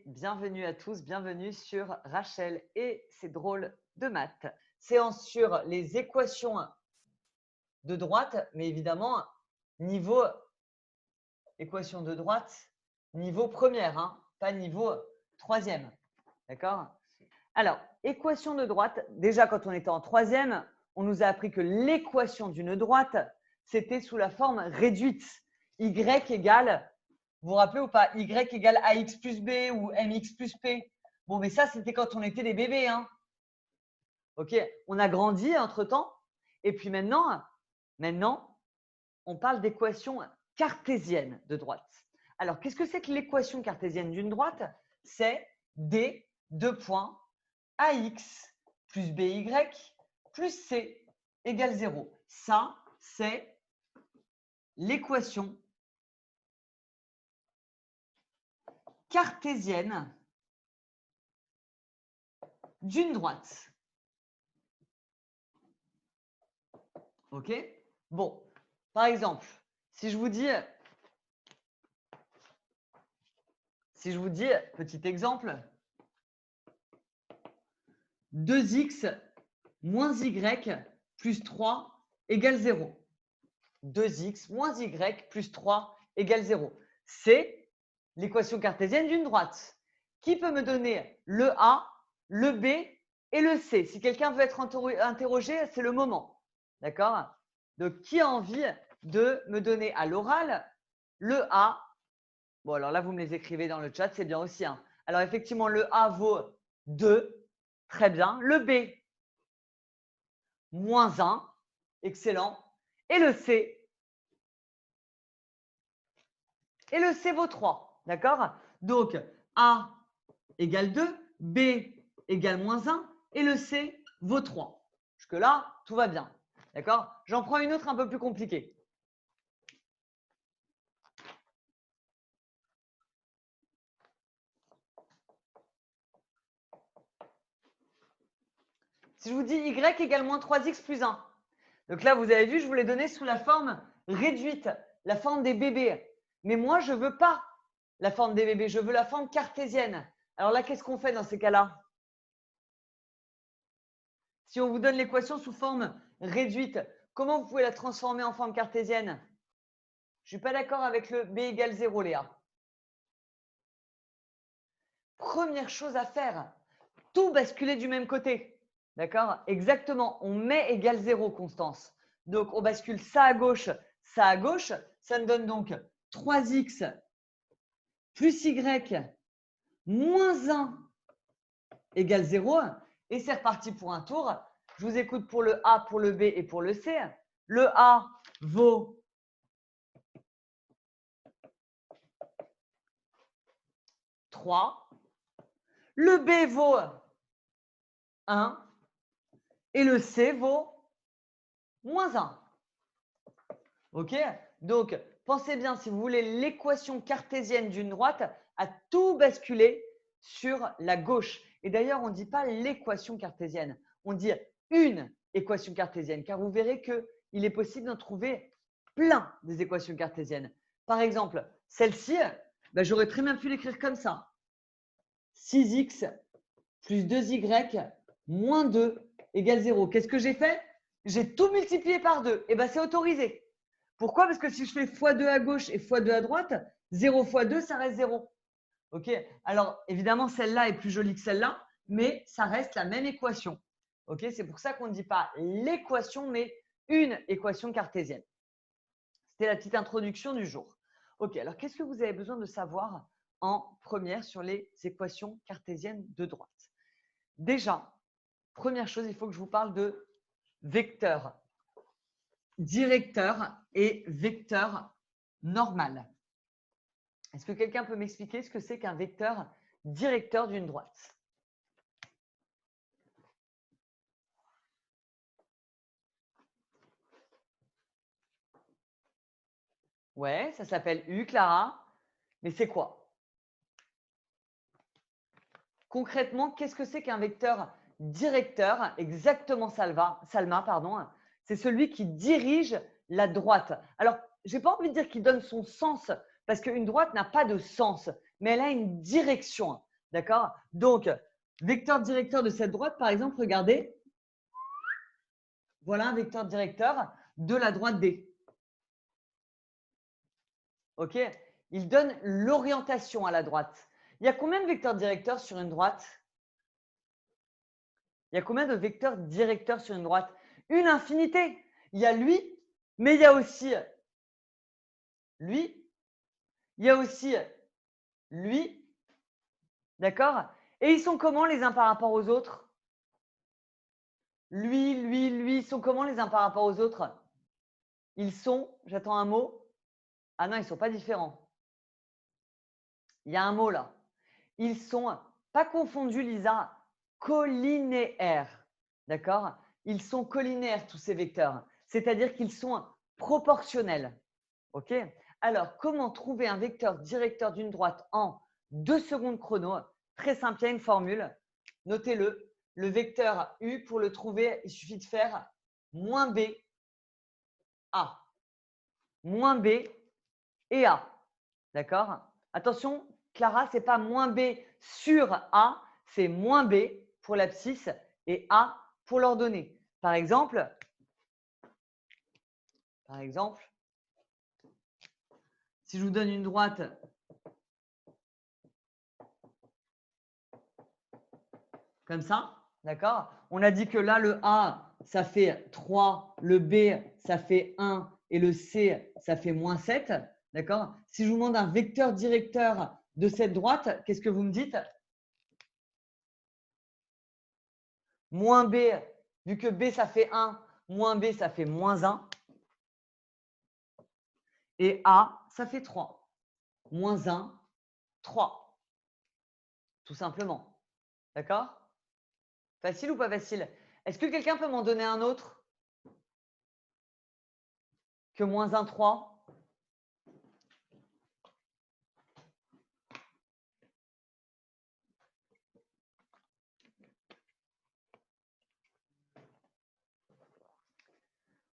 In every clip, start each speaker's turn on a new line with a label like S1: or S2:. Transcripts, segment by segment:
S1: bienvenue à tous, bienvenue sur Rachel et ses drôles de maths. Séance sur les équations de droite, mais évidemment, niveau équation de droite, niveau première, hein, pas niveau troisième. D'accord? Alors, équation de droite, déjà quand on était en troisième, on nous a appris que l'équation d'une droite, c'était sous la forme réduite. Y égale, vous vous rappelez ou pas, Y égale AX plus B ou MX plus P. Bon, mais ça, c'était quand on était des bébés. Hein. OK, on a grandi entre-temps. Et puis maintenant, on parle d'équation cartésienne de droite. Alors, qu'est-ce que c'est que l'équation cartésienne d'une droite? C'est D, 2 points, AX plus BY plus C égale 0. Ça, c'est l'équation cartésienne d'une droite. OK? Bon, par exemple, si je vous dis, petit exemple, 2x moins y plus 3 égale 0. 2x moins y plus 3 égale 0. C'est l'équation cartésienne d'une droite. Qui peut me donner le A, le B et le C? Si quelqu'un veut être interrogé, c'est le moment. D'accord? Donc, qui a envie de me donner à l'oral le A? Bon, alors là, vous me les écrivez dans le chat, c'est bien aussi. Hein. Alors, effectivement, le A vaut 2. Très bien. Le B, moins 1. Excellent. Et le C vaut 3. D'accord? Donc, A égale 2, B égale moins 1 et le C vaut 3. Jusque-là, tout va bien. D'accord? J'en prends une autre un peu plus compliquée. Si je vous dis Y égale moins 3x plus 1. Donc là, vous avez vu, je vous l'ai donné sous la forme réduite, la forme des bébés. Mais moi, je ne veux pas la forme des bébés, je veux la forme cartésienne. Alors là, qu'est-ce qu'on fait dans ces cas-là? Si on vous donne l'équation sous forme réduite, comment vous pouvez la transformer en forme cartésienne? Je ne suis pas d'accord avec le B égale 0, Léa. Première chose à faire, tout basculer du même côté. D'accord? Exactement. On met égale 0, Constance. Donc, on bascule ça à gauche, ça à gauche. Ça me donne donc 3x plus y moins 1 égale 0. Et c'est reparti pour un tour. Je vous écoute pour le A, pour le B et pour le C. Le A vaut 3. Le B vaut 1. Et le C vaut moins 1. OK? Donc, pensez bien, si vous voulez l'équation cartésienne d'une droite, à tout basculer sur la gauche. Et d'ailleurs, on ne dit pas l'équation cartésienne, on dit une équation cartésienne, car vous verrez qu'il est possible d'en trouver plein des équations cartésiennes. Par exemple, celle-ci, j'aurais très bien pu l'écrire comme ça. 6x plus 2y moins 2 égale 0. Qu'est-ce que j'ai fait? J'ai tout multiplié par 2. Et bien, c'est autorisé. Pourquoi? Parce que si je fais x2 à gauche et x2 à droite, 0 fois 2, ça reste 0. OK? Alors, évidemment, celle-là est plus jolie que celle-là, mais ça reste la même équation. OK? C'est pour ça qu'on ne dit pas l'équation, mais une équation cartésienne. C'était la petite introduction du jour. OK, alors qu'est-ce que vous avez besoin de savoir en première sur les équations cartésiennes de droite? Déjà, première chose, il faut que je vous parle de vecteur directeur et vecteur normal. Est-ce que quelqu'un peut m'expliquer ce que c'est qu'un vecteur directeur d'une droite? Ouais, ça s'appelle U, Clara. Mais c'est quoi? Concrètement, qu'est-ce que c'est qu'un vecteur directeur? Exactement, Salma, pardon. C'est celui qui dirige la droite. Alors, je n'ai pas envie de dire qu'il donne son sens, parce qu'une droite n'a pas de sens, mais elle a une direction. D'accord? Donc, vecteur directeur de cette droite, par exemple, regardez. Voilà un vecteur directeur de la droite D. OK? Il donne l'orientation à la droite. Il y a combien de vecteurs directeurs sur une droite? Il y a combien de vecteurs directeurs sur une droite? Une infinité. Il y a lui, mais il y a aussi lui. Il y a aussi lui. D'accord? Et ils sont comment les uns par rapport aux autres? Lui, ils sont comment les uns par rapport aux autres? Ils sont, j'attends un mot. Ah non, ils ne sont pas différents. Il y a un mot là. Ils sont, pas confondus Lisa, collinéaires. D'accord? Ils sont collinéaires tous ces vecteurs. C'est-à-dire qu'ils sont proportionnels. OK? Alors, comment trouver un vecteur directeur d'une droite en 2 secondes chrono? Très simple, il y a une formule. Notez-le. Le vecteur U, pour le trouver, il suffit de faire moins B, A. Moins B et A. D'accord? Attention, Clara, ce n'est pas moins B sur A, c'est moins B pour l'abscisse et A pour l'ordonnée. Par exemple, si je vous donne une droite comme ça, d'accord? On a dit que là, le A, ça fait 3, le B, ça fait 1 et le C, ça fait moins 7. D'accord? Si je vous demande un vecteur directeur de cette droite, qu'est-ce que vous me dites? Moins B, vu que B, ça fait 1, moins B, ça fait moins 1. Et A, ça fait 3. Moins 1, 3. Tout simplement. D'accord? Facile ou pas facile? Est-ce que quelqu'un peut m'en donner un autre que moins 1, 3?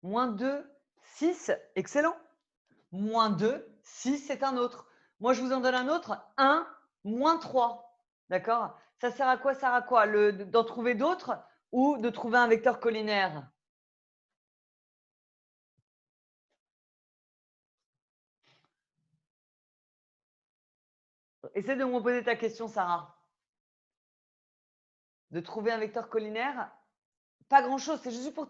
S1: Moins 2, 6, excellent. Moins 2, 6, c'est un autre. Moi, je vous en donne un autre, 1, moins 3. D'accord? Ça sert à quoi? Ça sert à quoi? D'en trouver d'autres ou de trouver un vecteur collinaire? Essaie de me poser ta question, Sarah. De trouver un vecteur collinaire? Pas grand-chose. C'est juste pour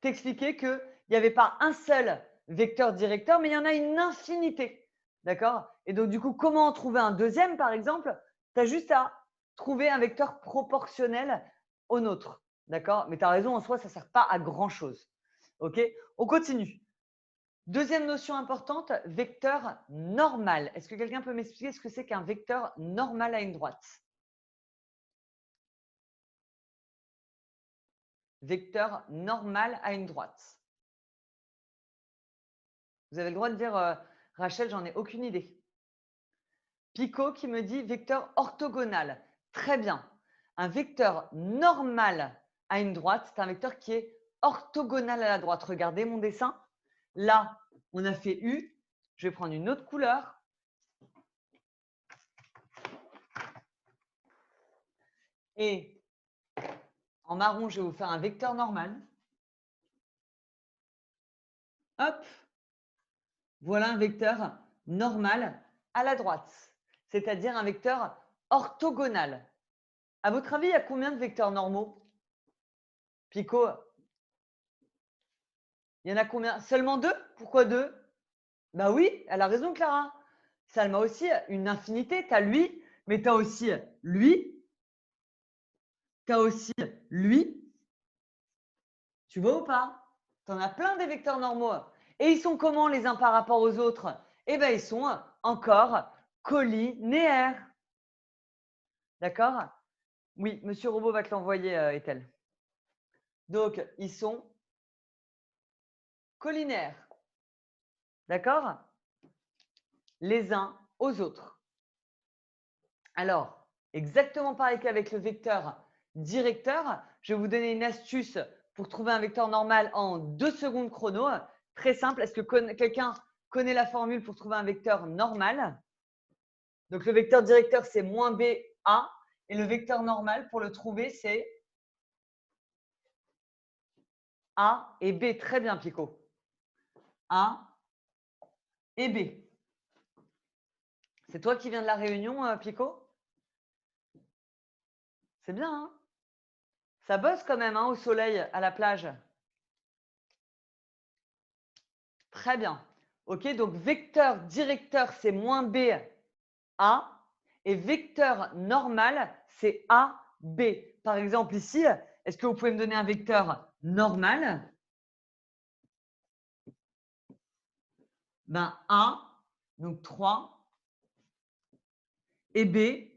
S1: t'expliquer qu'il n'y avait pas un seul vecteur directeur, mais il y en a une infinité. D'accord? Et donc, du coup, comment en trouver un deuxième, par exemple? Tu as juste à trouver un vecteur proportionnel au nôtre. D'accord? Mais tu as raison, en soi, ça ne sert pas à grand-chose. OK? On continue. Deuxième notion importante, vecteur normal. Est-ce que quelqu'un peut m'expliquer ce que c'est qu'un vecteur normal à une droite? Vecteur normal à une droite. Vous avez le droit de dire Rachel, j'en ai aucune idée. Pico qui me dit vecteur orthogonal. Très bien. Un vecteur normal à une droite, c'est un vecteur qui est orthogonal à la droite. Regardez mon dessin. Là, on a fait U. Je vais prendre une autre couleur. Et en marron, je vais vous faire un vecteur normal. Hop. Voilà un vecteur normal à la droite, c'est-à-dire un vecteur orthogonal. À votre avis, il y a combien de vecteurs normaux? Pico, il y en a combien? Seulement 2? Pourquoi 2? Bah oui, elle a raison, Clara. Salma aussi, une infinité. Tu as lui, mais tu as aussi lui. Tu as aussi lui. Tu vois ou pas? Tu en as plein des vecteurs normaux. Et ils sont comment les uns par rapport aux autres? Eh bien, ils sont encore collinéaires. D'accord? Oui, Monsieur Robot va te l'envoyer, Ethel. Donc, ils sont collinaires. D'accord? Les uns aux autres. Alors, exactement pareil qu'avec le vecteur directeur, je vais vous donner une astuce pour trouver un vecteur normal en 2 secondes chrono. Très simple. Est-ce que quelqu'un connaît la formule pour trouver un vecteur normal? Donc, le vecteur directeur, c'est moins B A. Et le vecteur normal, pour le trouver, c'est A et B. Très bien, Pico. A et B. C'est toi qui viens de la Réunion, Pico? C'est bien, hein? Ça bosse quand même, hein, au soleil, à la plage. Très bien. OK, donc vecteur directeur, c'est moins B, A. Et vecteur normal, c'est A, B. Par exemple, ici, est-ce que vous pouvez me donner un vecteur normal? Ben, A, donc 3, et B,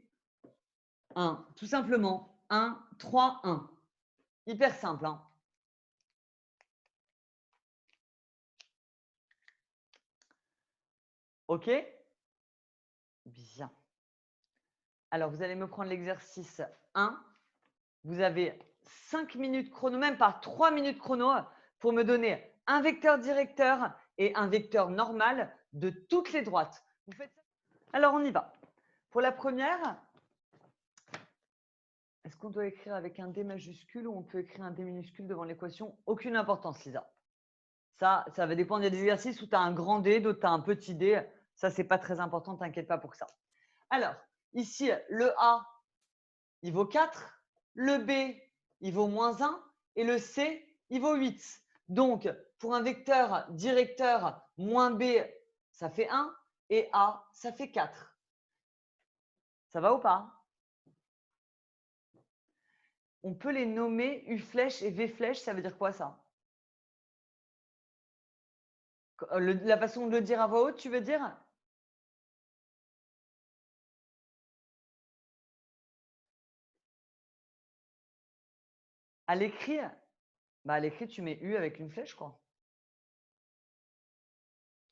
S1: 1. Tout simplement, 1, 3, 1. Hyper simple, hein? OK? Bien. Alors, vous allez me prendre l'exercice 1. Vous avez 5 minutes chrono, même pas 3 minutes chrono, pour me donner un vecteur directeur et un vecteur normal de toutes les droites. Vous faites ça? Alors, on y va. Pour la première, est-ce qu'on doit écrire avec un D majuscule ou on peut écrire un D minuscule devant l'équation? Aucune importance, Lisa. Ça va dépendre. Il y a des exercices où tu as un grand D, d'autres tu as un petit D. Ça, ce n'est pas très important, t'inquiète pas pour ça. Alors, ici, le A, il vaut 4. Le B, il vaut moins 1. Et le C, il vaut 8. Donc, pour un vecteur directeur, moins B, ça fait 1. Et A, ça fait 4. Ça va ou pas? On peut les nommer U flèche et V flèche. Ça veut dire quoi, ça? La façon de le dire à voix haute, tu veux dire? À l'écrit, bah à l'écrit, tu mets U avec une flèche, quoi.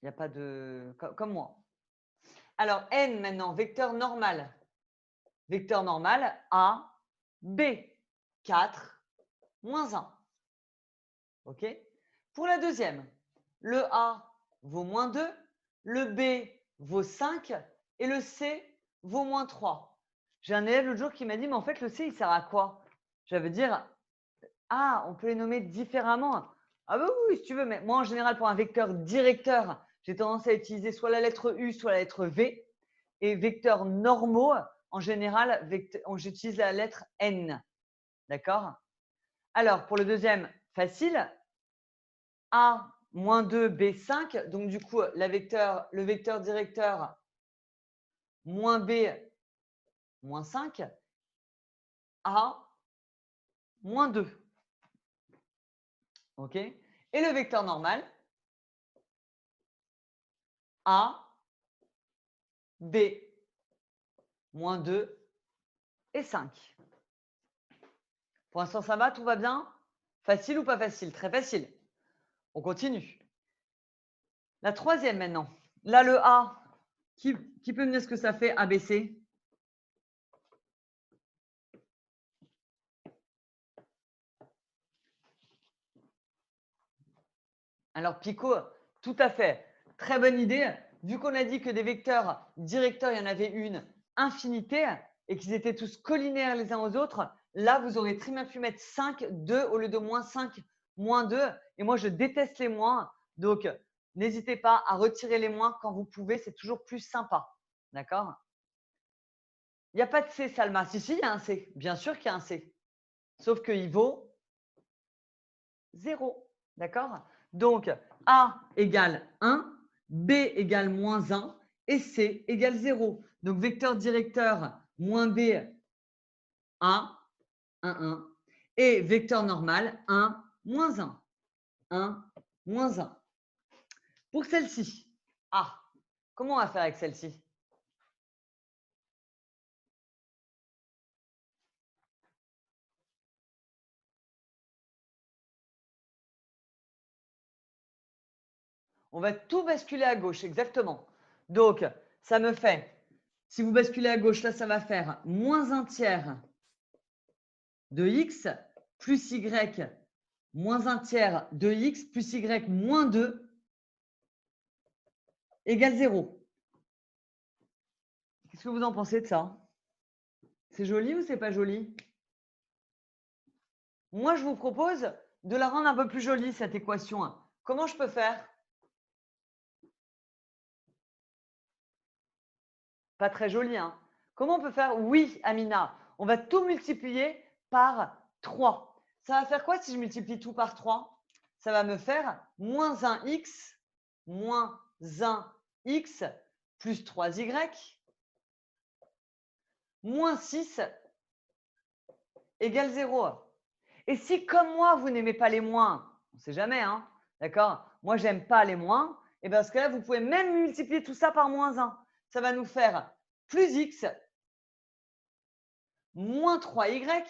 S1: Il n'y a pas de… Comme moi. Alors, N maintenant, vecteur normal. Vecteur normal, A, B, 4, moins 1. OK? Pour la deuxième, le A vaut moins 2, le B vaut 5 et le C vaut moins 3. J'ai un élève l'autre jour qui m'a dit, mais en fait, le C, il sert à quoi? Ça veut dire, ah, on peut les nommer différemment. Ah bah oui, si tu veux, mais moi, en général, pour un vecteur directeur, j'ai tendance à utiliser soit la lettre U, soit la lettre V. Et vecteurs normaux, en général, j'utilise la lettre N. D'accord? Alors, pour le deuxième, facile. A moins 2, B 5. Donc, du coup, le vecteur directeur moins B moins 5. A moins 2. OK? Et le vecteur normal, A, B, moins 2 et 5. Pour l'instant, ça va? Tout va bien? Facile ou pas facile? Très facile. On continue. La troisième maintenant. Là, le A, qui peut me dire ce que ça fait ABC? Alors, Pico, tout à fait. Très bonne idée. Vu qu'on a dit que des vecteurs directeurs, il y en avait une infinité et qu'ils étaient tous collinaires les uns aux autres, là, vous aurez très bien pu mettre 5, 2 au lieu de moins 5, moins 2. Et moi, je déteste les moins. Donc, n'hésitez pas à retirer les moins quand vous pouvez. C'est toujours plus sympa. D'accord? Il n'y a pas de C, Salma. Si, il y a un C. Bien sûr qu'il y a un C. Sauf qu'il vaut 0. D'accord? Donc, A égale 1, B égale moins 1 et C égale 0. Donc, vecteur directeur moins B, 1, 1, 1. Et vecteur normal, 1, moins 1. 1, moins 1. Pour celle-ci, A, comment on va faire avec celle-ci? On va tout basculer à gauche, exactement. Donc, ça me fait, si vous basculez à gauche, là, ça va faire moins 1 tiers de x plus y moins 1 tiers de x plus y moins 2 égale 0. Qu'est-ce que vous en pensez de ça? C'est joli ou c'est pas joli? Moi, je vous propose de la rendre un peu plus jolie, cette équation. Comment je peux faire? Pas très joli, hein? Comment on peut faire? Oui, Amina, on va tout multiplier par 3. Ça va faire quoi si je multiplie tout par 3? Ça va me faire moins 1x plus 3y moins 6 égale 0. Et si, comme moi, vous n'aimez pas les moins, on ne sait jamais, hein, d'accord? Moi, je n'aime pas les moins. Et bien, dans ce cas-là, vous pouvez même multiplier tout ça par moins 1. Ça va nous faire plus x moins 3y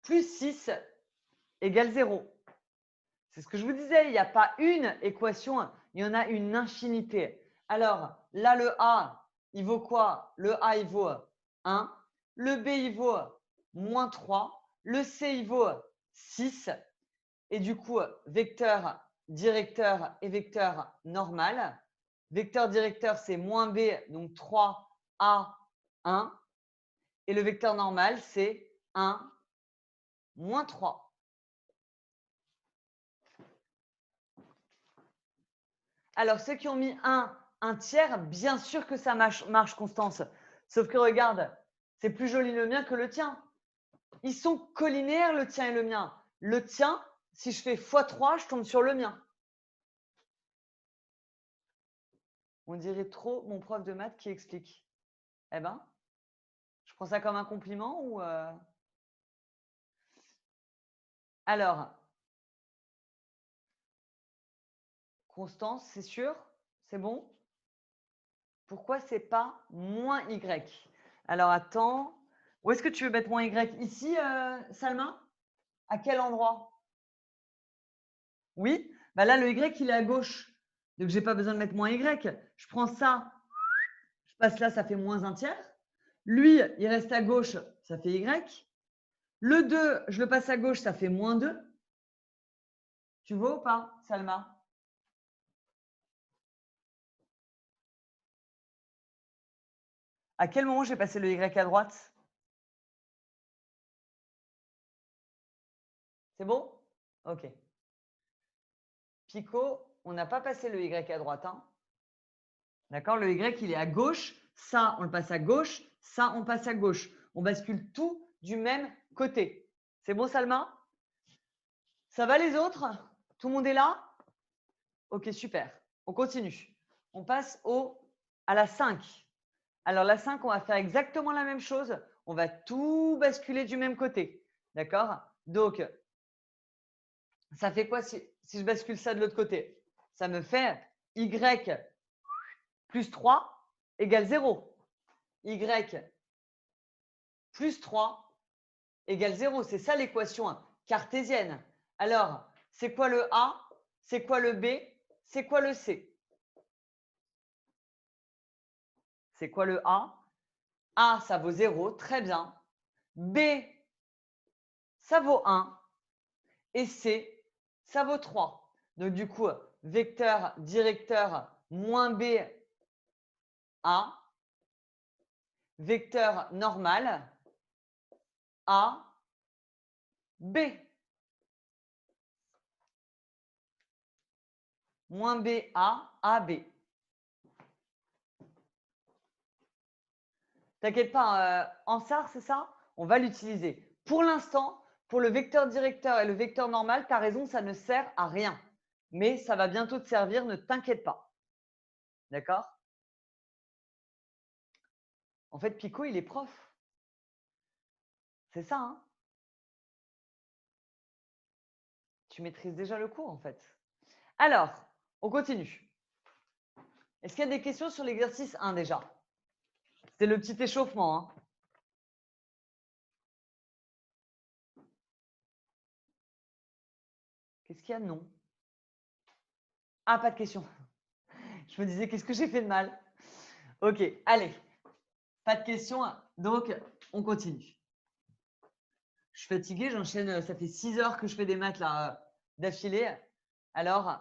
S1: plus 6 égale 0. C'est ce que je vous disais, il n'y a pas une équation, il y en a une infinité. Alors, là, le A, il vaut quoi? Le A, il vaut 1. Le B, il vaut moins 3. Le C, il vaut 6. Et du coup, vecteur directeur et vecteur normal. Vecteur directeur, c'est moins B, donc 3A, 1. Et le vecteur normal, c'est 1, moins 3. Alors, ceux qui ont mis 1 tiers, bien sûr que ça marche, Constance. Sauf que regarde, c'est plus joli le mien que le tien. Ils sont collinéaires, le tien et le mien. Le tien, si je fais x3, je tombe sur le mien. On dirait trop mon prof de maths qui explique. Eh ben, je prends ça comme un compliment ou… Alors, Constance, c'est sûr? C'est bon? Pourquoi c'est pas moins y? Alors, attends. Où est-ce que tu veux mettre moins y? Ici, Salma? À quel endroit? Oui? Bah là, le y, il est à gauche. Donc, je n'ai pas besoin de mettre moins y. Je prends ça, je passe là, ça fait moins 1 tiers. Lui, il reste à gauche, ça fait y. Le 2, je le passe à gauche, ça fait moins 2. Tu vois ou pas, Salma? À quel moment j'ai passé le y à droite? C'est bon? Ok. Pico, on n'a pas passé le y à droite. Hein. D'accord? Le y, il est à gauche. Ça, on le passe à gauche. Ça, on passe à gauche. On bascule tout du même côté. C'est bon, Salma? Ça va les autres? Tout le monde est là? Ok, super. On continue. On passe à la 5. Alors, la 5, on va faire exactement la même chose. On va tout basculer du même côté. D'accord? Donc, ça fait quoi si je bascule ça de l'autre côté? Ça me fait y plus 3 égale 0. Y plus 3 égale 0. C'est ça l'équation cartésienne. Alors, c'est quoi le A? C'est quoi le B? C'est quoi le C? C'est quoi le A? A, ça vaut 0. Très bien. B, ça vaut 1. Et C, ça vaut 3. Donc, du coup, vecteur directeur moins B, A. Vecteur normal, A, B. Moins B, A, B. T'inquiète pas, Ansar, c'est ça? On va l'utiliser. Pour l'instant, pour le vecteur directeur et le vecteur normal, tu as raison, ça ne sert à rien. Mais ça va bientôt te servir, ne t'inquiète pas. D'accord? En fait, Pico, il est prof. C'est ça, hein? Tu maîtrises déjà le cours, en fait. Alors, on continue. Est-ce qu'il y a des questions sur l'exercice 1 déjà? C'est le petit échauffement, hein? Qu'est-ce qu'il y a? Non. Ah, pas de question. Je me disais, qu'est-ce que j'ai fait de mal? Ok, allez. Pas de questions. Donc, on continue. Je suis fatiguée, j'enchaîne. Ça fait 6 heures que je fais des maths là d'affilée. Alors,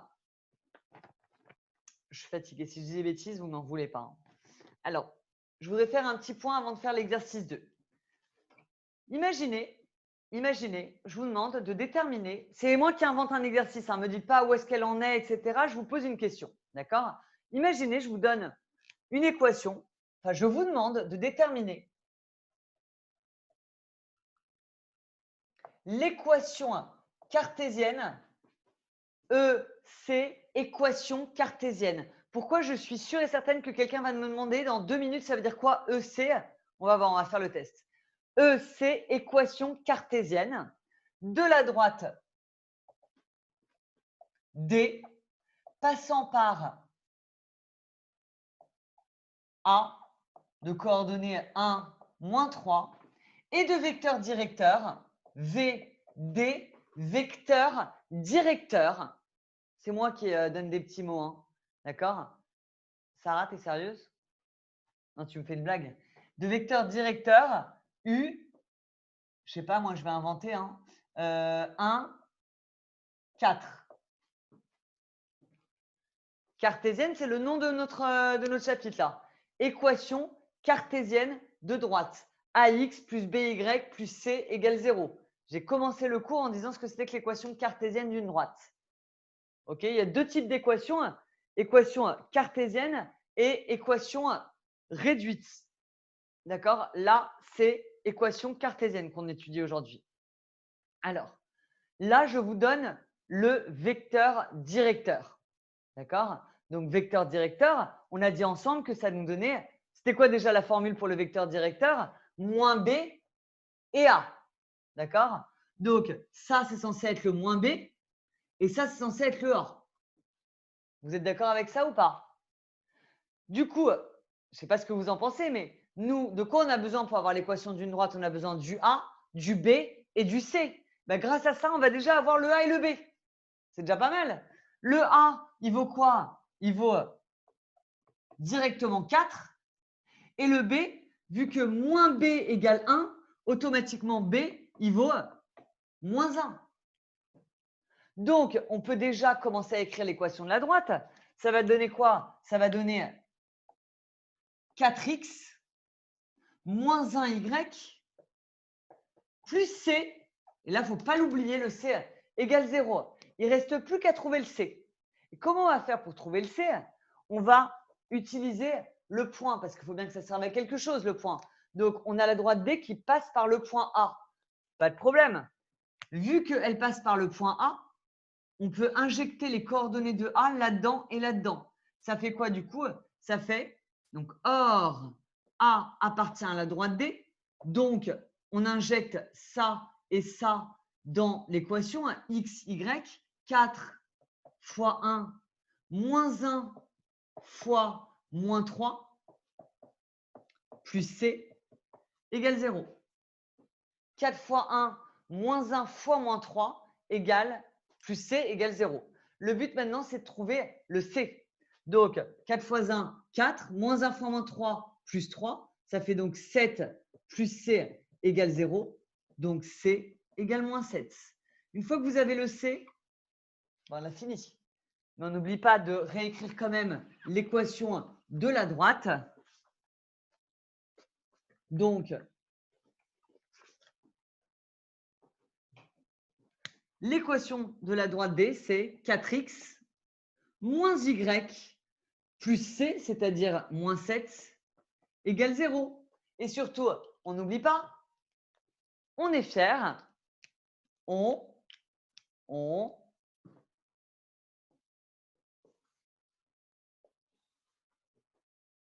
S1: je suis fatiguée. Si je dis des bêtises, vous m'en voulez pas. Alors, je voudrais faire un petit point avant de faire l'exercice 2. Imaginez, je vous demande de déterminer, c'est moi qui invente un exercice, ne me dites pas où est-ce qu'elle en est, etc. Je vous pose une question, d'accord? Imaginez, je vous donne une équation, enfin je vous demande de déterminer l'équation cartésienne, EC, équation cartésienne. Pourquoi je suis sûre et certaine que quelqu'un va me demander dans 2 minutes, ça veut dire quoi EC? On va voir, on va faire le test. EC, équation cartésienne. De la droite, D, passant par A, de coordonnées 1, moins 3, et de vecteur directeur, V, D, vecteur directeur. C'est moi qui donne des petits mots, hein. D'accord? Sarah, t'es sérieuse? Non, tu me fais une blague. De vecteur directeur, U, je sais pas, moi je vais inventer, 1, 4. Cartésienne, c'est le nom de notre chapitre là. Équation cartésienne de droite. AX plus BY plus C égale 0. J'ai commencé le cours en disant ce que c'était que l'équation cartésienne d'une droite. Ok, il y a deux types d'équations, équation cartésienne et équation réduite. D'accord? Là, c'est équation cartésienne qu'on étudie aujourd'hui. Alors, là, je vous donne le vecteur directeur. D'accord? Donc, vecteur directeur, on a dit ensemble que ça nous donnait, c'était quoi déjà la formule pour le vecteur directeur? Moins B et A. D'accord? Donc, ça, c'est censé être le moins B et ça, c'est censé être le A. Vous êtes d'accord avec ça ou pas? Du coup, je ne sais pas ce que vous en pensez, mais nous, de quoi on a besoin pour avoir l'équation d'une droite? On a besoin du A, du B et du C. Ben, grâce à ça, on va déjà avoir le A et le B. C'est déjà pas mal. Le A, il vaut quoi? Il vaut directement 4. Et le B, vu que moins B égale 1, automatiquement B, il vaut moins 1. Donc, on peut déjà commencer à écrire l'équation de la droite. Ça va donner quoi? Ça va donner 4x moins 1y plus c. Et là, il ne faut pas l'oublier, le c égale 0. Il ne reste plus qu'à trouver le c. Et comment on va faire pour trouver le c? On va utiliser le point, parce qu'il faut bien que ça serve à quelque chose, le point. Donc, on a la droite D qui passe par le point A. Pas de problème. Vu qu'elle passe par le point A, on peut injecter les coordonnées de A là-dedans et là-dedans. Ça fait quoi du coup? Ça fait, donc, or, A appartient à la droite D. Donc, on injecte ça et ça dans l'équation, x, y, 4 fois 1 moins 1 fois moins 3 plus c égale 0. 4 fois 1 moins 1 fois moins 3 égale plus c égale 0. Le but maintenant, c'est de trouver le c. Donc, 4 fois 1, 4, moins 1 fois moins 3, plus 3. Ça fait donc 7 plus c égale 0. Donc, c égale moins 7. Une fois que vous avez le c, on a fini. Mais on n'oublie pas de réécrire quand même l'équation de la droite. Donc, l'équation de la droite D, c'est 4x moins y plus c, c'est-à-dire moins 7, égale 0. Et surtout, on n'oublie pas, on est fier, on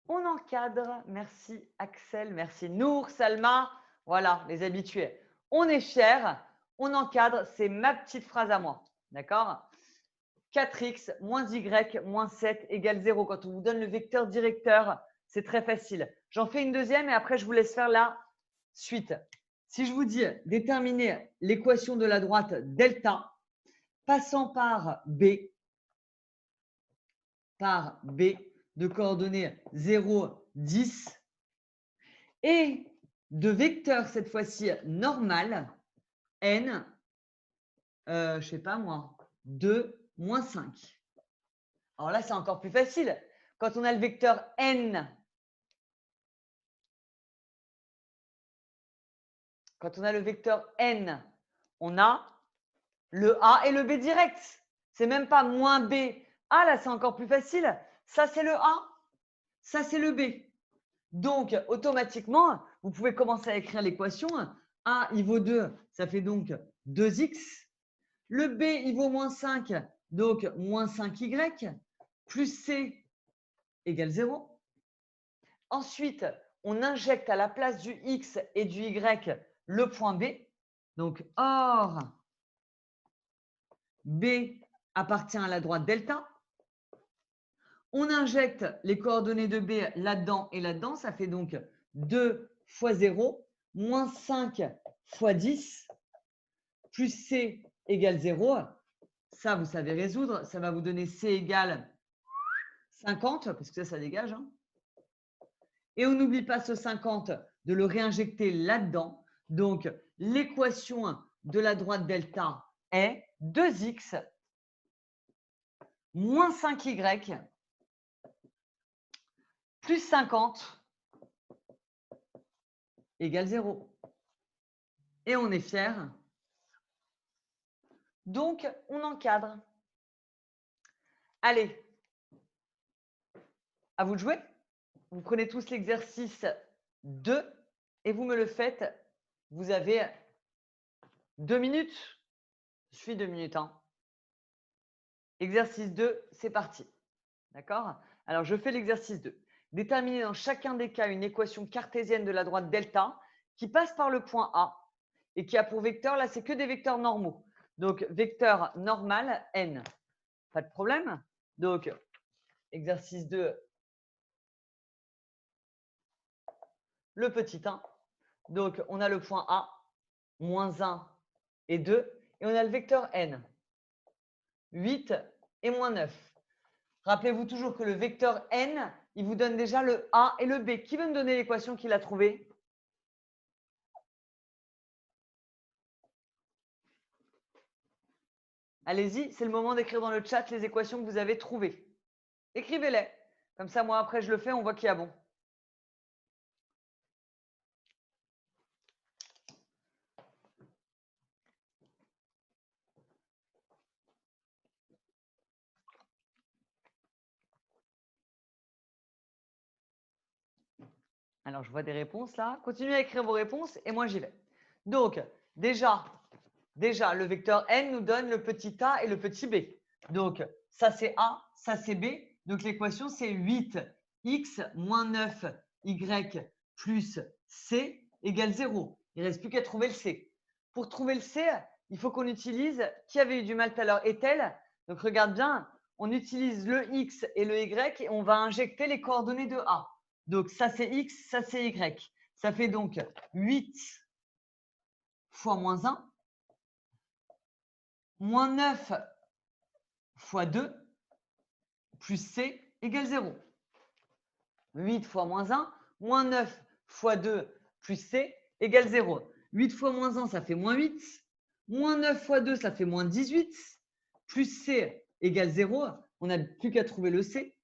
S1: encadre. Merci Axel, merci Nour, Salma, voilà les habitués. On est fier, on encadre, c'est ma petite phrase à moi, d'accord? 4x moins y moins 7 égale 0. Quand on vous donne le vecteur directeur, c'est très facile. J'en fais une deuxième et après, je vous laisse faire la suite. Si je vous dis déterminer l'équation de la droite delta passant par B de coordonnées 0, 10 et de vecteur cette fois-ci normal n, je ne sais pas moi, 2, moins 5. Alors là, c'est encore plus facile. Quand on a le vecteur n quand on a le vecteur n, on a le A et le B direct. C'est même pas moins B. Ah, là, c'est encore plus facile. Ça, c'est le A. Ça, c'est le B. Donc, automatiquement, vous pouvez commencer à écrire l'équation. A, il vaut 2, ça fait donc 2x. Le B, il vaut moins 5, donc moins 5y, plus C égale 0. Ensuite, on injecte à la place du x et du y le point B. Donc, or B appartient à la droite delta. On injecte les coordonnées de B là-dedans et là-dedans. Ça fait donc 2 fois 0, moins 5 fois 10, plus C égale 0. Ça, vous savez résoudre. Ça va vous donner C égale 50, parce que ça dégage. Hein. Et on n'oublie pas ce 50 de le réinjecter là-dedans. Donc, l'équation de la droite delta est 2x moins 5y plus 50 égale 0. Et on est fier. Donc, on encadre. Allez, à vous de jouer. Vous prenez tous l'exercice 2 et vous me le faites. Vous avez 2 minutes. Je suis 2 minutes. Hein. Exercice 2, c'est parti. D'accord? Alors, je fais l'exercice 2. Déterminer dans chacun des cas une équation cartésienne de la droite delta qui passe par le point A et qui a pour vecteur, là, c'est que des vecteurs normaux. Donc, vecteur normal, n. Pas de problème. Donc, exercice 2, le petit 1. Donc, on a le point A, moins 1 et 2. Et on a le vecteur n, 8 et moins 9. Rappelez-vous toujours que le vecteur n, il vous donne déjà le A et le B. Qui veut me donner l'équation qu'il a trouvée? Allez-y, c'est le moment d'écrire dans le chat les équations que vous avez trouvées. Écrivez-les. Comme ça, moi, après, je le fais, on voit qui a bon. Alors, je vois des réponses là. Continuez à écrire vos réponses et moi, j'y vais. Donc, déjà, le vecteur n nous donne le petit a et le petit b. Donc, ça, c'est a, ça, c'est b. Donc, l'équation, c'est 8x moins 9y plus c égale 0. Il ne reste plus qu'à trouver le c. Pour trouver le c, il faut qu'on utilise, qui avait eu du mal tout à l'heure, Ethel. Donc, regarde bien, on utilise le x et le y et on va injecter les coordonnées de a. Donc, ça, c'est x, ça, c'est y. Ça fait donc 8 fois moins 1, moins 9 fois 2, plus c égale 0. 8 fois moins 1, moins 9 fois 2, plus c égale 0. 8 fois moins 1, ça fait moins 8. Moins 9 fois 2, ça fait moins 18. Plus c égale 0. On n'a plus qu'à trouver le c.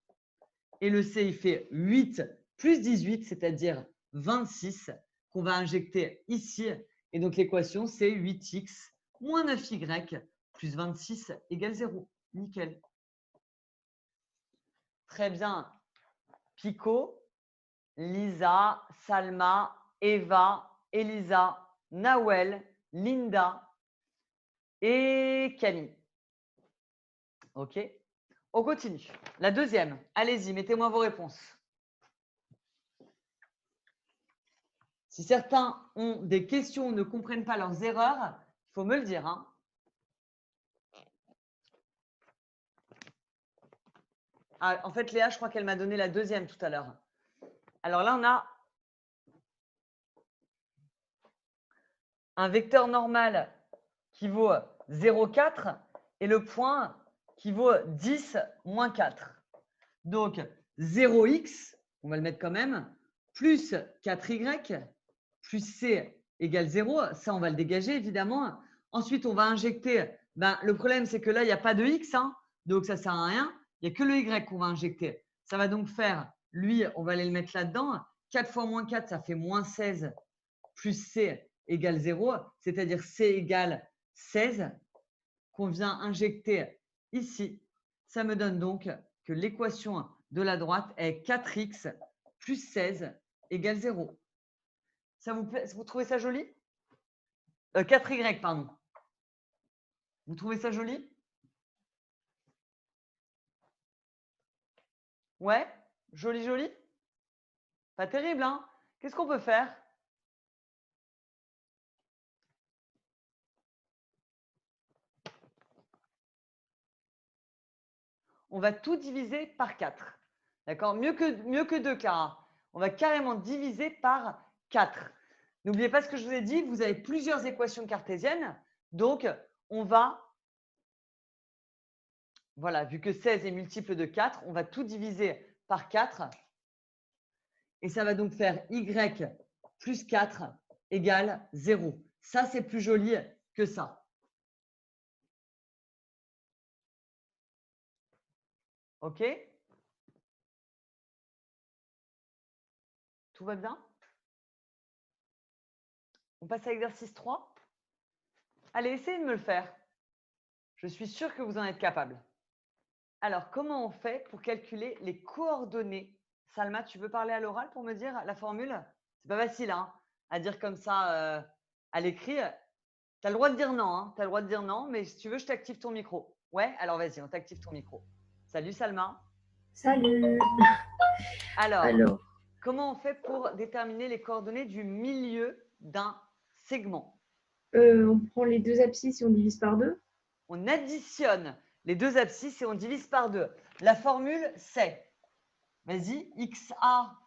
S1: Et le c, il fait 8 plus 18, c'est-à-dire 26, qu'on va injecter ici. Et donc, l'équation, c'est 8x moins 9y plus 26 égale 0. Nickel. Très bien. Pico, Lisa, Salma, Eva, Elisa, Nawel, Linda et Camille. OK. On continue. La deuxième. Allez-y, mettez-moi vos réponses. Si certains ont des questions ou ne comprennent pas leurs erreurs, il faut me le dire. Hein. Ah, en fait, Léa, je crois qu'elle m'a donné la deuxième tout à l'heure. Alors là, on a un vecteur normal qui vaut 0,4 et le point qui vaut 10 moins 4. Donc, 0x, on va le mettre quand même, plus 4y, plus c égale 0. Ça, on va le dégager, évidemment. Ensuite, on va injecter. Le problème, c'est que là, il n'y a pas de x, hein, donc ça ne sert à rien. Il n'y a que le y qu'on va injecter. Ça va donc faire, lui, on va aller le mettre là-dedans. 4 fois moins 4, ça fait moins 16, plus c égale 0, c'est-à-dire C égale 16, qu'on vient injecter ici. Ça me donne donc que l'équation de la droite est 4x plus 16 égale 0. Ça vous plaît? Vous trouvez ça joli? 4y, pardon. Vous trouvez ça joli? Ouais? Joli, joli? Pas terrible, hein? Qu'est-ce qu'on peut faire? On va tout diviser par 4. D'accord? Mieux que 2, Clara. On va carrément diviser par 4. N'oubliez pas ce que je vous ai dit, vous avez plusieurs équations cartésiennes. Donc, on va, voilà, vu que 16 est multiple de 4, on va tout diviser par 4. Et ça va donc faire y plus 4 égale 0. Ça, c'est plus joli que ça. OK? Tout va bien? On passe à l'exercice 3. Allez, essayez de me le faire. Je suis sûre que vous en êtes capable. Alors, comment on fait pour calculer les coordonnées? Salma, tu veux parler à l'oral pour me dire la formule? C'est pas facile, hein, à dire comme ça à l'écrit. Tu as le droit de dire non, hein, tu as le droit de dire non, mais si tu veux, je t'active ton micro. Ouais, alors vas-y, on t'active ton micro. Salut Salma.
S2: Salut.
S1: Alors, comment on fait pour déterminer les coordonnées du milieu d'un segment?
S2: On prend les deux abscisses et on divise par 2.
S1: On additionne les deux abscisses et on divise par 2. La formule, c'est, vas-y, XA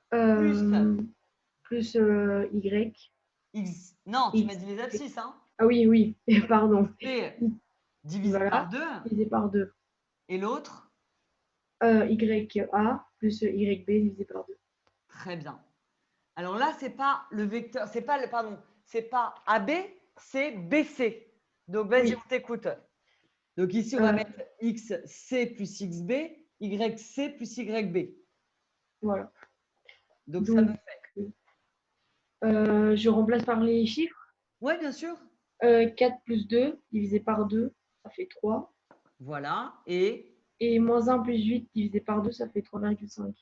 S2: plus Y.
S1: X. Non, tu m'as
S2: X.
S1: dit les abscisses, hein?
S2: Ah oui, oui, pardon.
S1: P divisé par
S2: Voilà,
S1: 2.
S2: divisé par 2.
S1: Et l'autre?
S2: YA plus YB divisé par 2.
S1: Très bien. Alors là, c'est pas le vecteur, c'est pas le, pardon, c'est pas AB, c'est BC. Donc vas-y,
S2: Oui.
S1: on t'écoute. Donc ici, on va mettre XC plus XB, YC plus YB.
S2: Voilà.
S1: Donc ça me
S2: Donc,
S1: fait.
S2: je remplace par les chiffres.
S1: Oui, bien sûr.
S2: 4 plus 2 divisé par 2, ça fait 3.
S1: Voilà. Et
S2: Et moins 1 plus 8 divisé par 2, ça fait 3,5.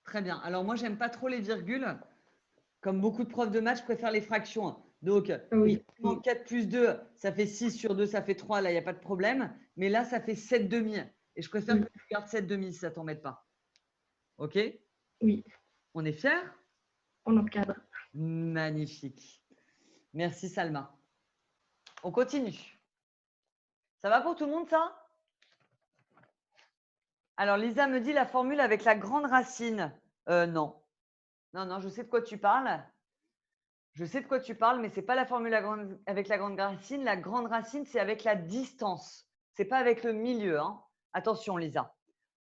S1: très bien. Alors moi, j'aime pas trop les virgules. Comme beaucoup de profs de maths, je préfère les fractions. Donc,
S2: Oui,
S1: effectivement, 4 plus 2, ça fait 6 sur 2, ça fait 3. Là, il n'y a pas de problème. Mais là, ça fait 7 demi. Et je préfère que tu gardes 7 demi si ça ne t'embête pas. OK?
S2: Oui,
S1: On est fiers?
S2: on encadre.
S1: Magnifique. Merci, Salma. On continue. Ça va pour tout le monde, ça? Alors, Lisa me dit la formule avec la grande racine. Non. Non, non, je sais de quoi tu parles. Je sais de quoi tu parles, mais ce n'est pas la formule avec la grande racine. La grande racine, c'est avec la distance. Ce n'est pas avec le milieu. Hein. Attention, Lisa.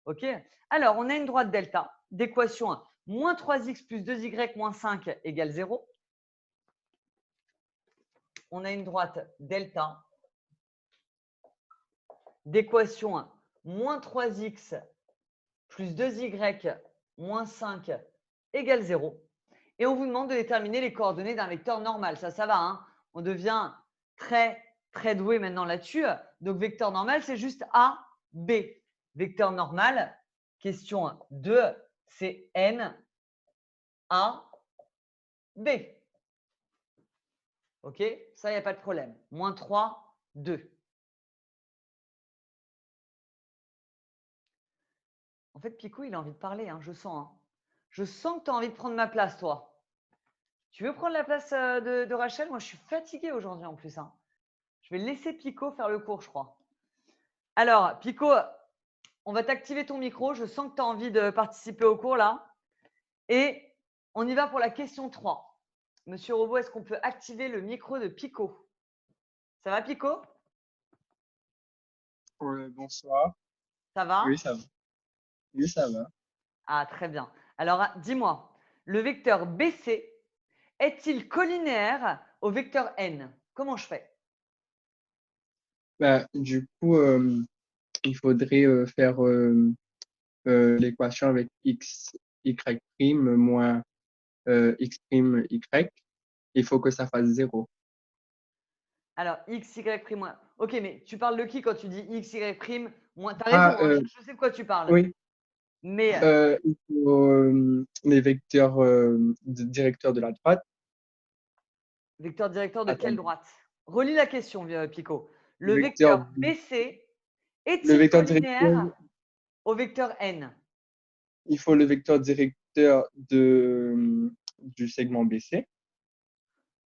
S1: OK? Alors, on a une droite delta d'équation moins 3x plus 2y moins 5 égale 0. On a une droite delta d'équation moins 3x plus 2y moins 5 égale 0. Et on vous demande de déterminer les coordonnées d'un vecteur normal. Ça va. Hein, on devient très, très doué maintenant là-dessus. Donc, vecteur normal, c'est juste A, B. Vecteur normal, question 2, c'est N, A, B. OK? Ça, il n'y a pas de problème. Moins 3, 2. En fait, Pico, il a envie de parler, hein, je sens. Hein. Je sens que tu as envie de prendre ma place, toi. Tu veux prendre la place de Rachel? Moi, je suis fatiguée aujourd'hui en plus. Hein. Je vais laisser Pico faire le cours, je crois. Alors, Pico, on va t'activer ton micro. Je sens que tu as envie de participer au cours là. Et on y va pour la question 3. Monsieur Robot, est-ce qu'on peut activer le micro de Pico? Ça va, Pico?
S3: Bonsoir.
S1: Ça va?
S3: Oui, ça va. Oui, ça va.
S1: Ah, très bien. Alors, dis-moi, le vecteur BC est-il collinéaire au vecteur N? Comment je fais?
S3: Bah, du coup, il faudrait faire l'équation avec x, y' moins x', y. il faut que ça fasse 0.
S1: Alors, x, y prime moins. Ok, mais tu parles de qui quand tu dis x, y prime moins? Tu as
S3: Ah,
S1: raison, hein, je sais de quoi tu parles.
S3: oui,
S1: Mais
S3: il faut les vecteurs directeurs de la droite.
S1: vecteur directeur de quelle
S3: Attends,
S1: droite? Relis la question, Pico. Le
S3: le vecteur,
S1: vecteur BC
S3: le
S1: est-il
S3: vecteur directeur,
S1: collinaire au vecteur n?
S3: il faut le vecteur directeur du segment BC.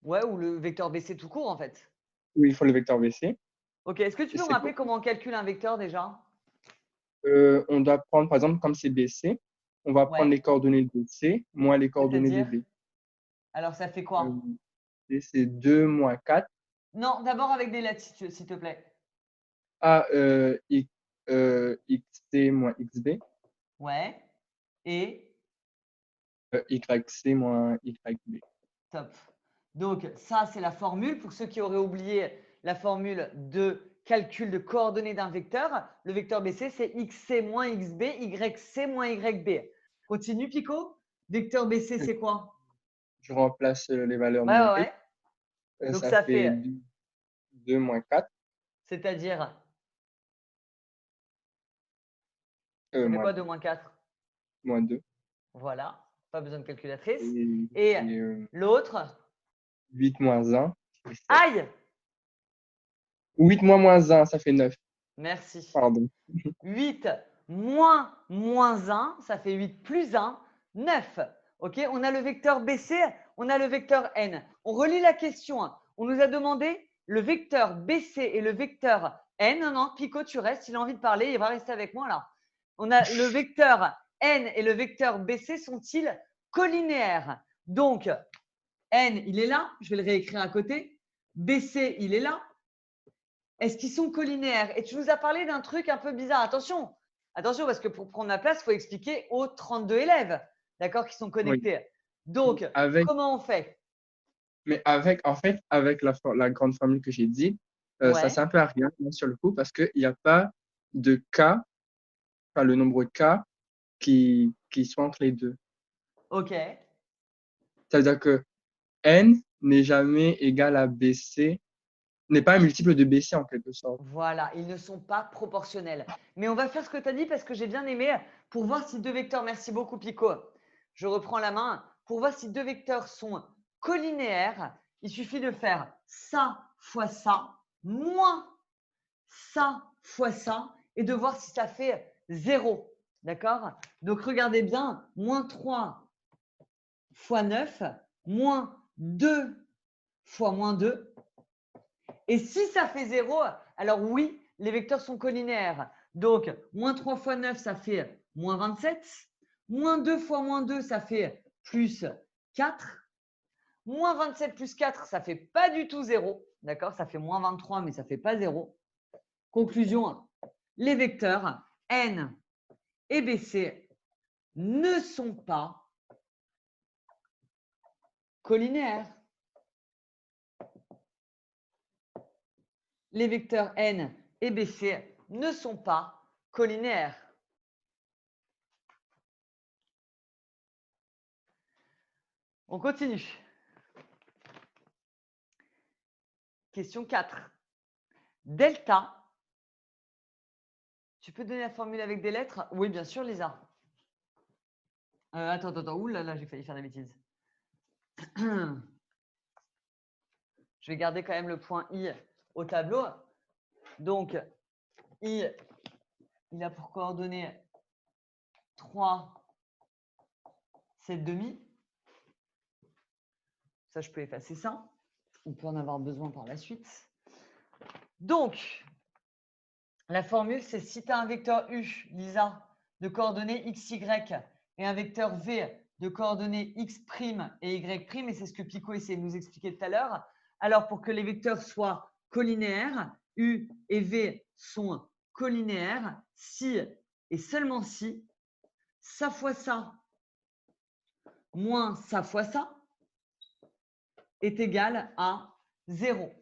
S1: Ouais, ou le vecteur BC tout court, en fait.
S3: Oui, il faut le vecteur BC.
S1: Ok, est-ce que tu
S3: Et
S1: peux me rappeler comment on calcule un vecteur déjà?
S3: on doit prendre, par exemple, comme c'est BC, on va prendre
S1: Ouais,
S3: les coordonnées de C moins les coordonnées de
S1: c'est-à-dire?
S3: B.
S1: Alors, ça fait
S3: Euh,
S1: quoi?
S3: C, c'est 2 moins 4.
S1: Non, d'abord avec des lettres, s'il te plaît.
S3: A, XC moins XB.
S1: Ouais. Et
S3: YC moins YB.
S1: top. Donc, ça, c'est la formule. Pour ceux qui auraient oublié la formule de calcul de coordonnées d'un vecteur, le vecteur BC, c'est XC moins XB, YC moins YB. Continue, Pico. Vecteur BC, c'est quoi?
S3: Je remplace les valeurs
S1: Ouais, ouais,
S3: numériques.
S1: ouais. Donc,
S3: Ça
S1: ça
S3: fait
S1: fait,
S3: 2 moins 4,
S1: c'est-à-dire, ça fait
S3: moins
S1: quoi 2 moins 4?
S3: moins 2.
S1: Voilà. Pas besoin de calculatrice.
S3: Et,
S1: Et
S3: et,
S1: l'autre,
S3: 8 moins 1, ça fait 7.
S1: aïe!
S3: 8 moins 1, ça fait 9.
S1: Merci.
S3: Pardon.
S1: 8 moins 1, ça fait 8 plus 1, 9. OK, on a le vecteur BC, on a le vecteur n. On relit la question. On nous a demandé le vecteur BC et le vecteur n. Non, non, Pico, tu restes. Il a envie de parler, il va rester avec moi là. On a le vecteur n et le vecteur BC sont-ils collinéaires? Donc, n, il est là. Je vais le réécrire à côté. BC, il est là. Est-ce qu'ils sont collinaires? Et tu nous as parlé d'un truc un peu bizarre. Attention, attention, parce que pour prendre la place, il faut expliquer aux 32 élèves, d'accord, qui sont
S3: Oui.
S1: connectés. Donc,
S3: Avec,
S1: comment on fait?
S3: mais en fait, avec la grande formule que j'ai dit, ça ne
S1: Ouais,
S3: sert un peu à rien sur le coup parce qu'il n'y a pas de cas, enfin le nombre k qui soit entre les deux.
S1: ok.
S3: Ça veut dire que n n'est jamais égal à BC, n'est pas un multiple de BC en quelque sorte.
S1: Voilà, ils ne sont pas proportionnels. Mais on va faire ce que tu as dit parce que j'ai bien aimé pour voir si deux vecteurs, merci beaucoup Pico, je reprends la main, pour voir si deux vecteurs sont collinéaires, il suffit de faire ça fois ça, moins ça fois ça, et de voir si ça fait 0. D'accord? Donc regardez bien, moins 3 fois 9, moins 2 fois moins 2. Et si ça fait 0, alors oui, les vecteurs sont collinéaires. Donc, moins 3 fois 9, ça fait moins 27. Moins 2 fois moins 2, ça fait plus 4. Moins 27 plus 4, ça ne fait pas du tout 0. D'accord? Ça fait moins 23, mais ça ne fait pas 0. Conclusion, les vecteurs n et bc ne sont pas collinéaires. Les vecteurs n et bc ne sont pas collinéaires. On continue. Question 4. Delta. Tu peux donner la formule avec des lettres? Oui, bien sûr, Lisa. Attends. Ouh là là, j'ai failli faire des bêtises. Je vais garder quand même le point I au tableau. Donc, I, il a pour coordonnées 3, 7,5. Ça, je peux effacer ça. On peut en avoir besoin par la suite. Donc, la formule, c'est si tu as un vecteur U, Lisa, de coordonnées x, y, et un vecteur V de coordonnées x' et y', et c'est ce que Pico essayait de nous expliquer tout à l'heure. Alors, pour que les vecteurs soient collinéaires, U et V sont collinéaires si et seulement si ça fois ça moins ça fois ça est égal à 0.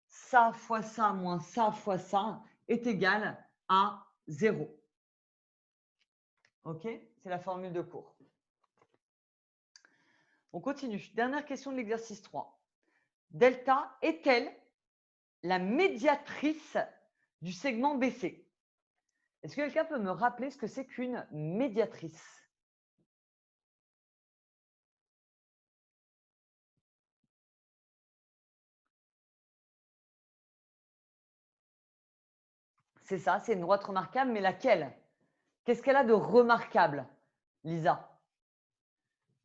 S1: Ça fois ça moins ça fois ça est égal à 0. OK? C'est la formule de cours. On continue. Dernière question de l'exercice 3. Delta est-elle la médiatrice du segment BC? Est-ce que quelqu'un peut me rappeler ce que c'est qu'une médiatrice? C'est ça, c'est une droite remarquable, mais laquelle? Qu'est-ce qu'elle a de remarquable, Lisa?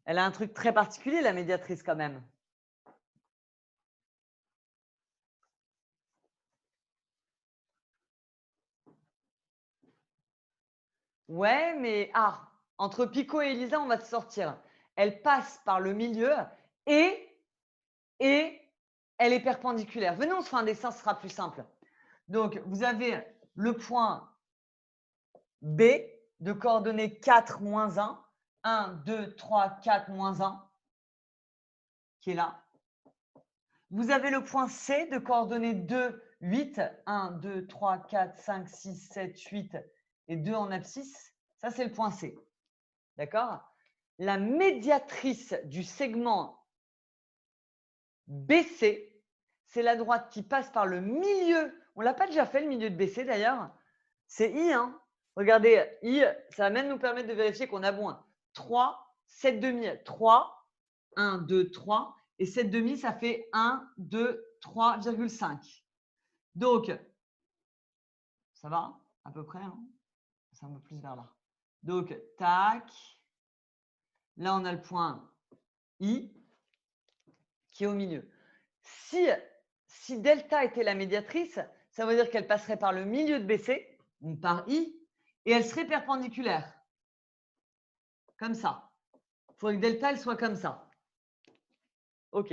S1: Elle a un truc très particulier, la médiatrice, quand même. Ouais, mais entre Pico et Elisa, on va se sortir. Elle passe par le milieu et elle est perpendiculaire. Venez, on se fait un dessin, ce sera plus simple. Donc, vous avez le point B de coordonnées 4, moins 1. 1, 2, 3, 4, moins 1, qui est là. Vous avez le point C de coordonnées 2, 8. 1, 2, 3, 4, 5, 6, 7, 8 et 2 en abscisse. Ça, c'est le point C. D'accord? La médiatrice du segment BC, c'est la droite qui passe par le milieu. On ne l'a pas déjà fait, le milieu de BC d'ailleurs. C'est I. Hein. Regardez, I, ça va même nous permettre de vérifier qu'on a bon. 3, 7 demi. 3, 1, 2, 3. Et 7 demi, ça fait 1, 2, 3,5. Donc, ça va à peu près. Hein, c'est un peu plus vers là. Donc, tac. Là, on a le point I qui est au milieu. Si delta était la médiatrice, ça veut dire qu'elle passerait par le milieu de BC, donc par I, et elle serait perpendiculaire. Comme ça. Il faudrait que delta, elle soit comme ça. OK.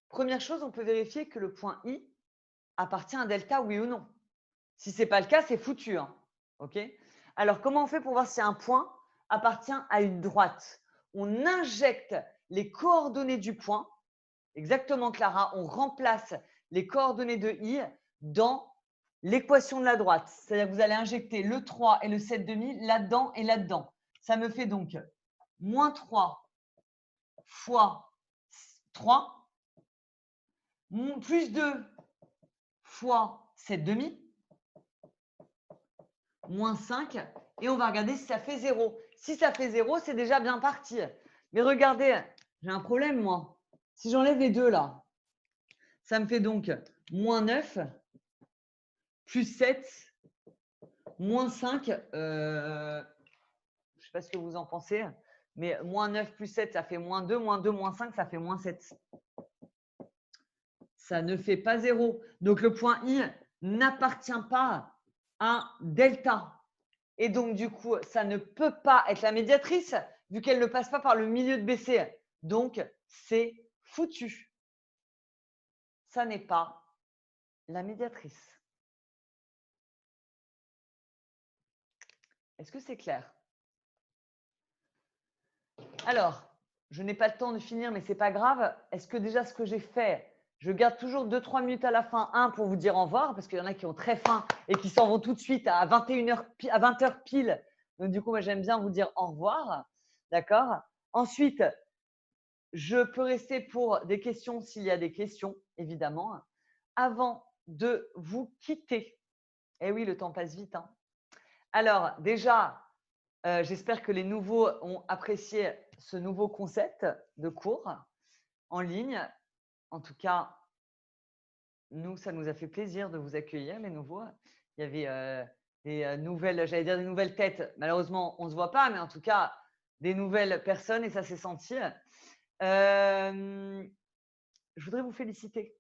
S1: Première chose, on peut vérifier que le point I appartient à delta, oui ou non. Si ce n'est pas le cas, c'est foutu. Hein. OK. Alors, comment on fait pour voir si un point appartient à une droite? On injecte les coordonnées du point. Exactement, Clara. On remplace les coordonnées de I dans l'équation de la droite. C'est-à-dire que vous allez injecter le 3 et le 7,5 là-dedans et là-dedans. Ça me fait donc moins 3 fois 3, plus 2 fois 7,5, moins 5. Et on va regarder si ça fait 0. Si ça fait 0, c'est déjà bien parti. Mais regardez, j'ai un problème, moi. Si j'enlève les deux là, ça me fait donc moins 9 plus 7 moins 5. Je ne sais pas ce que vous en pensez, mais moins 9 plus 7, ça fait moins 2. Moins 2, moins 5, ça fait moins 7. Ça ne fait pas 0. Donc, le point I n'appartient pas à delta. Et donc, du coup, ça ne peut pas être la médiatrice vu qu'elle ne passe pas par le milieu de BC. Donc, c'est foutu. Ça n'est pas la médiatrice. Est-ce que c'est clair? Alors, je n'ai pas le temps de finir, mais ce n'est pas grave. Est-ce que déjà ce que j'ai fait, je garde toujours 2-3 minutes à la fin, pour vous dire au revoir, parce qu'il y en a qui ont très faim et qui s'en vont tout de suite à 21h, à 20h pile. Donc, du coup, moi, j'aime bien vous dire au revoir. D'accord? Ensuite, je peux rester pour des questions s'il y a des questions, évidemment. Avant de vous quitter. Eh oui, le temps passe vite. Hein. Alors, déjà, j'espère que les nouveaux ont apprécié ce nouveau concept de cours en ligne. En tout cas, nous, ça nous a fait plaisir de vous accueillir, les nouveaux. Il y avait des nouvelles, j'allais dire des nouvelles têtes. Malheureusement, on ne se voit pas, mais en tout cas, des nouvelles personnes et ça s'est senti. Je voudrais vous féliciter